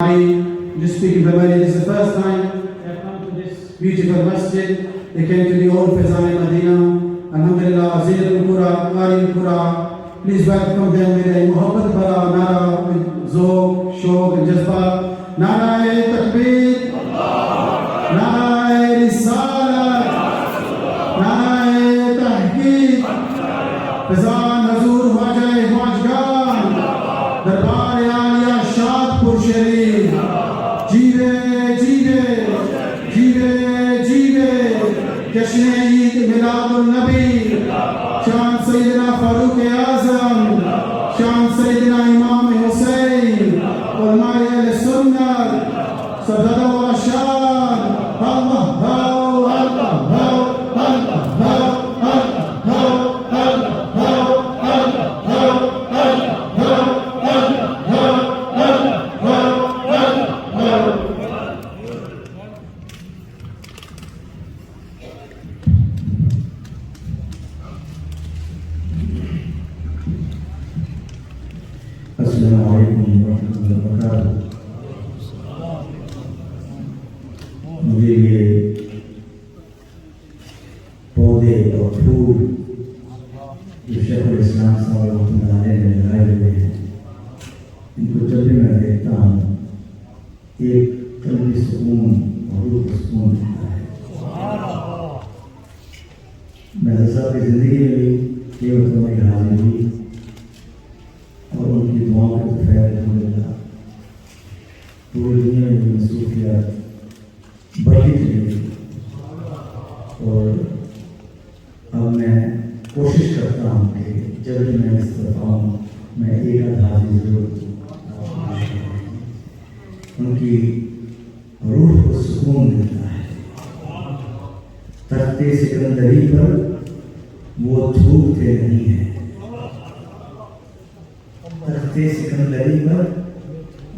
Qari, just speaking verbally, this is the first time they have come to this beautiful masjid. They came to the old Faizan Medina. Alhamdulillah, Azir al-Qura, Qari al-Qura. Please welcome them with a Muhabbat Bala Nara, with Zog, Shok, and Jazba. Nara-e-Takbir, Nara-e Risalat, Nara-e-Tahqiq, Faizan Hazur Khwaja Khwajgan, Darbar Aliya Shadpur Sharif. Jive, jive, jive, jive. Jashn Eid Miladul Nabi. Shan Sayyidina Farooq Azam. Shan Sayyidina Imam Hussain. Ulama al-Sunnah. Sadada wa Rashad. Allah, ho, Allah, ho, Allah, ho, Allah, ho, Allah, ho, Allah, ho, Allah, ho, Allah, ho, Allah, ho, Allah, ho. السلام علیکم ورحمۃ اللہ وبرکاتہ. مجھے یہ پودے اور پھول جو شیخ الاسلام صاحب رحمۃ اللہ علیہ نے لگائے ہوئے ہیں، ان کو جب بھی میں دیکھتا ہوں ایک قلبی سکون اور روح کو سکون ملتا ہے. میں صاحب کی زندگی میں بھی یہ مرتبہ کی حاضری ہوئی اور ان کی دعاؤں کے بغیر الحمدللہ پوری دنیا میں بھی مصروفیات بڑھتی چلی گئی. اور اب میں کوشش کرتا ہوں کہ جب بھی میں اس طرف آؤں میں ایک آدھ حاضری ضرور دوں. ان کی روح کو سکون ملتا ہے. تخت سکندری پر وہ تھوکتے نہیں ہیں. تخت سکندری پر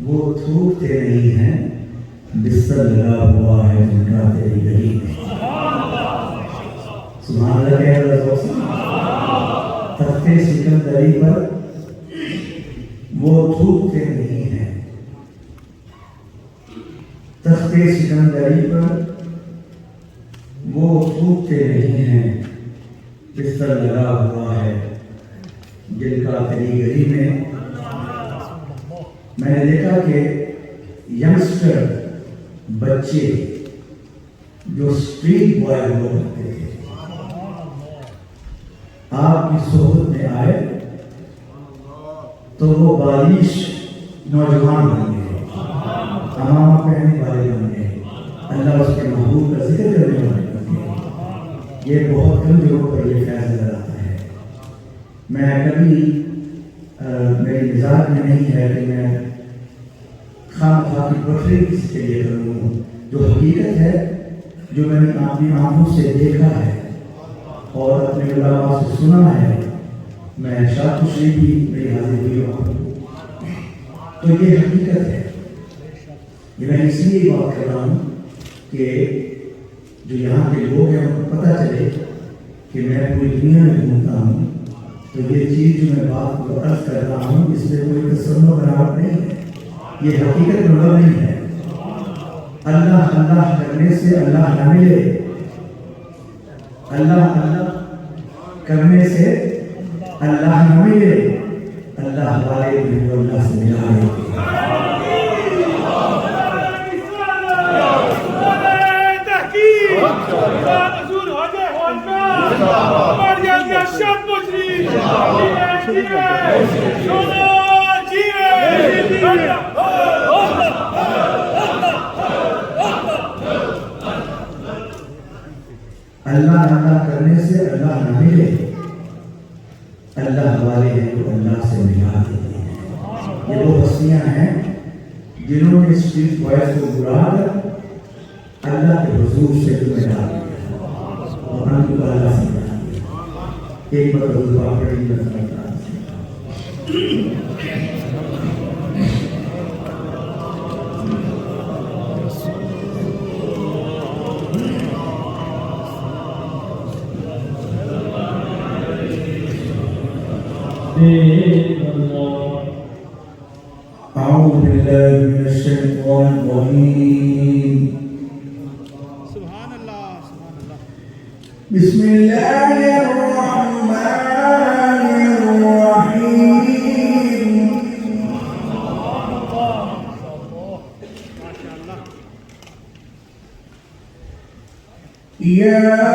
وہ تھوکتے نہیں ہیں. بستر لگا ہوا ہے ان کا تیری گلی میں. سبحان اللہ کہہ رہا ہے. تخت سکندری پر وہ تھوکتے نہیں ہیں. تخت سکندری پر وہ تھوکتے نہیں ہیں. بستر لگا ہوا ہے دل کا تیری گلی میں. میں نے دیکھا کہ ینگسٹر بچے جو اسٹریٹ بوائے ہوا کرتے تھے آپ کی صحبت میں آئے تو وہ بالغ نوجوان بن گئے، امامہ پہننے والے بن گئے، اللہ اس کے محبوب کا ذکر کرنے والے بن گئے. یہ بہت کم جگہوں پر یہ فیض نظر آتا ہے. میں کبھی میری مزاج میں نہیں ہے کہ میں خام خواہ کی پٹری کسی کے لیے کروں. جو حقیقت ہے، جو میں نے اپنی آنکھوں سے دیکھا ہے اور اپنے علماء سے سنا ہے، میں شاد خوشی بھی میری حاضری ہوئی ہوں تو یہ حقیقت ہے. یہ میں اس لیے بات کر رہا ہوں کہ جو یہاں کے لوگ ہیں ان کو پتہ چلے کہ میں پوری دنیا میں گھومتا ہوں. تو یہ چیز جو میں بات کو عرض کر رہا ہوں اس میں کوئی تصور بناوٹ نہیں ہے. یہ حقیقت مطلب نہیں ہے. اللہ اللہ کرنے سے اللہ نہ ملے. اللہ اللہ کرنے سے اللہ نہ ملے. اللہ والے بھی اللہ سے ملا ہے. اللہ اللہ کرنے سے اللہ نہ ملے. اللہ والے ہیں جو اللہ سے ملا دیتے ہیں. یہ وہ ہستیاں ہیں جنہوں نے اسٹریٹ بوائز کو برا کر اللہ کے حضور سے ملا دیا اور ہم کو اللہ سے ملا دیا. ایک بار حضور پاک پڑھی کرتا أعوذ بالله من الشيطان الرجيم. سبحان الله سبحان الله. بسم الله الرحمن الرحيم. ما شاء الله. يا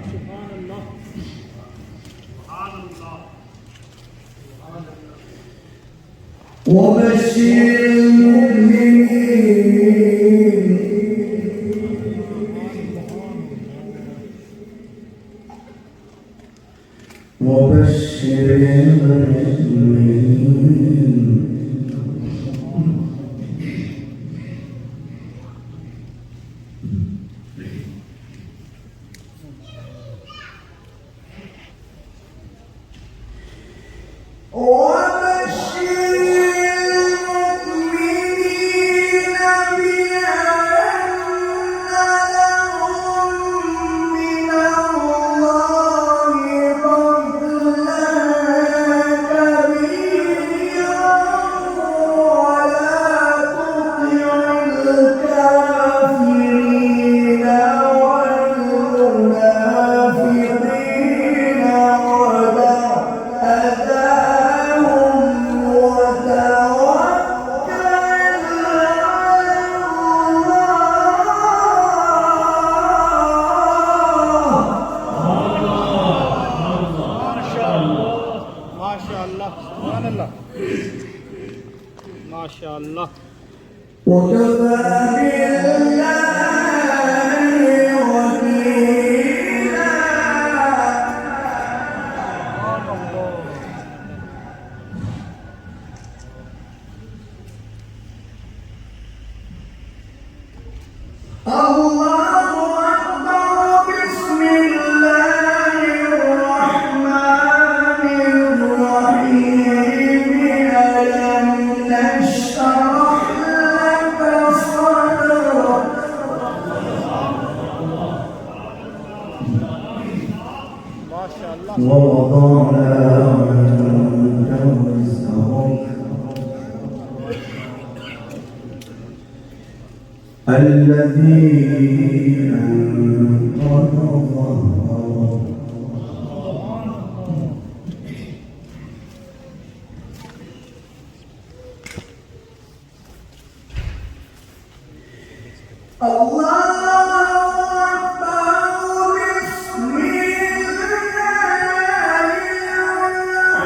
سبحان الله. سبحان الله. وبشر المؤمنين وبشر المؤمنين ماشاءاللہ وكفى بالله وكيلا الله أكبر بسم الله الرحمن الرحيم ألم نشرح لك صدرك ماشاءاللہ ووضعنا عنك وزرك الذي أنقض ظهرك الله أكبر بسم الله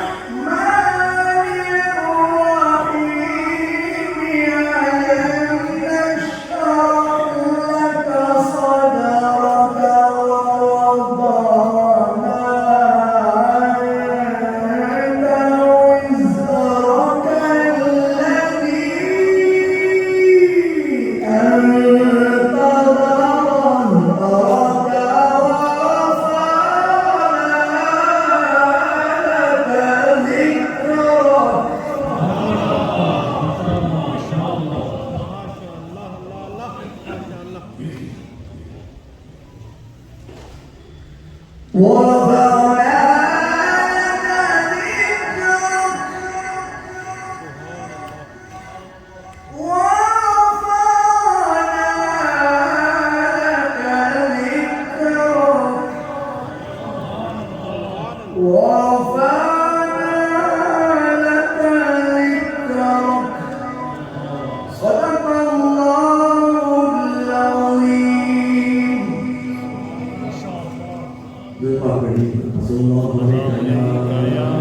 الرحمن الرحيم ألم نشرح لك صدرك ووضعنا عنك وزرك الذي أنقض ظهرك ورفعنا لك ذكرك ورفعنا لك ذكرك ورفعنا لك ذكرك صدق الله العظيم صلى الله عليه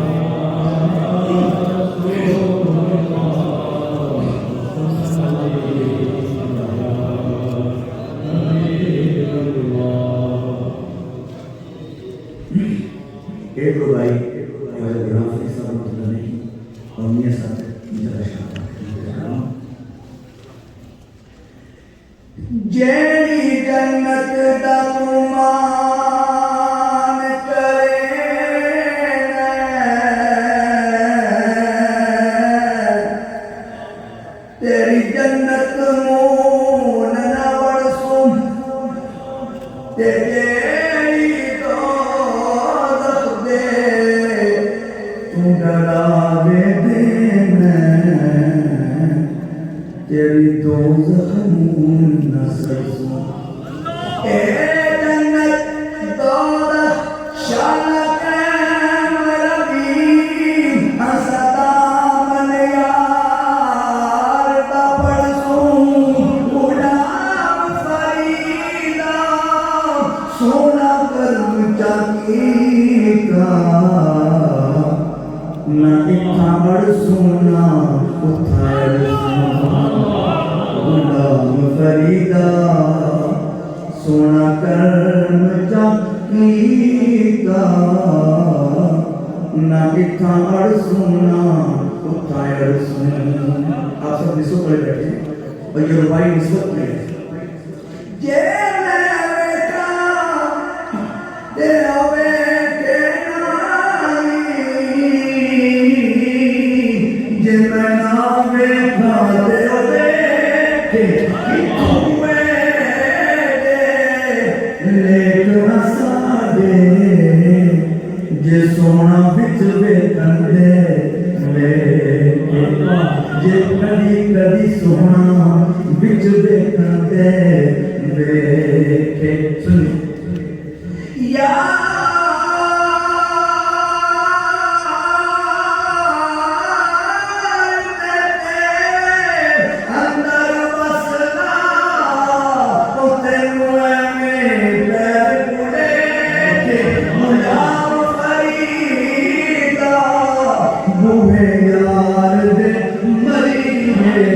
ایک دو بھائی ہمارے گرام سے سب نہیں اور میاں صاحب جیڑی جنت دا گمان کرے تیری جنت مون نہ ورسوں تیری دوزخ دے تو ڈراوے دے میں تیری دوزخ مون نہ سرسوں اے جنت دوزخ شانک ربی حسدا من یار دا پڑسوں غلام فریدا سونا کرم چاکی کا نہ اکھاڑ سونا اتھاڑ سونا غلام فریدا سونا کرم چاکی کا نہ اکھاڑ سونا اتھاڑ سونا. آپ سب نسبت پڑے بیٹھے اور یہ ربائی نسبت میں ہے. سونا بچ ویکھن دے جے کدی کدی سونا بچ ویکھن دے ویکھے سن یا یار دے مری ہے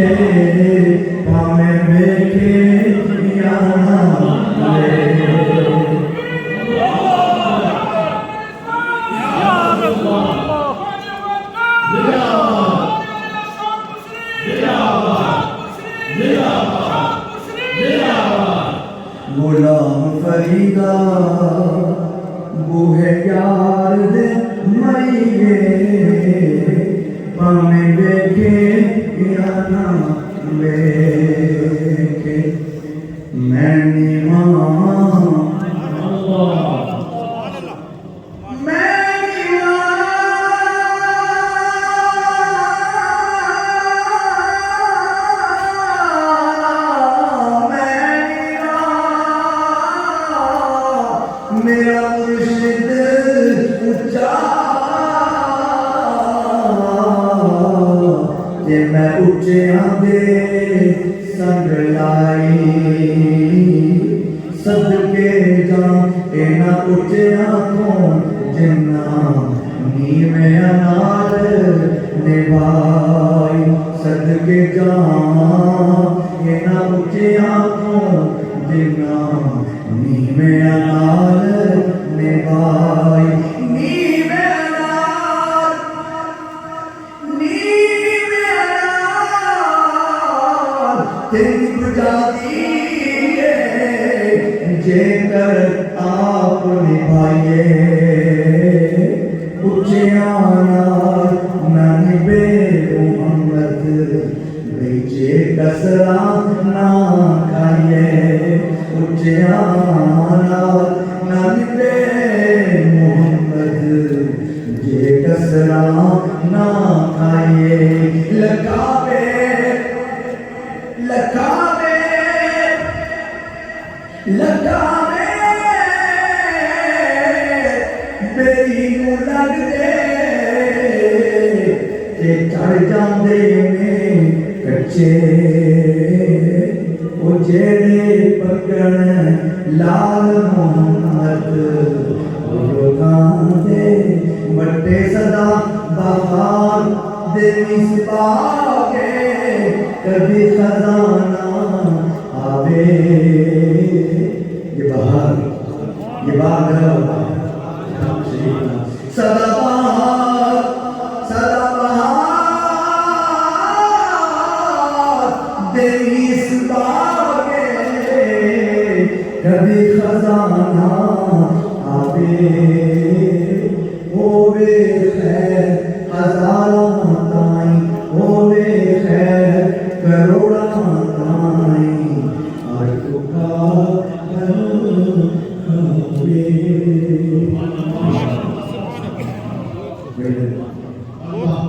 میرا مرشد اچا کہ میں اچیاں دے سنگ لائی صدقے جان اینا اچیاں کو جنہ نیویں انار نبھائی صدقے جان اینا اچیاں کو جنہ نیویں انار نبھائی نیویں انار تیری بجاتی جے کر آپ نبھائیے اچھیاں نبے محمد بیچے کسرا نہ کھائیے اچھیاں نبے محمد جے کسرا نہ کھائیے لکاوے لکاوے لکاوے میری نو لگ دے تے چڑھ جاندے نے کچے او جیڑے پکڑ لال محمد او لوکاں دے بٹے صدا بہار دے مصباح کے کبھی خزانہ آوے یہ بہار صدا بہار دے مصباح کے کبھی خزانہ آوے ہووے خیر ہزاراں تائیں ہووے خیر کروڑاں تائیں ہر پکار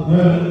ہووے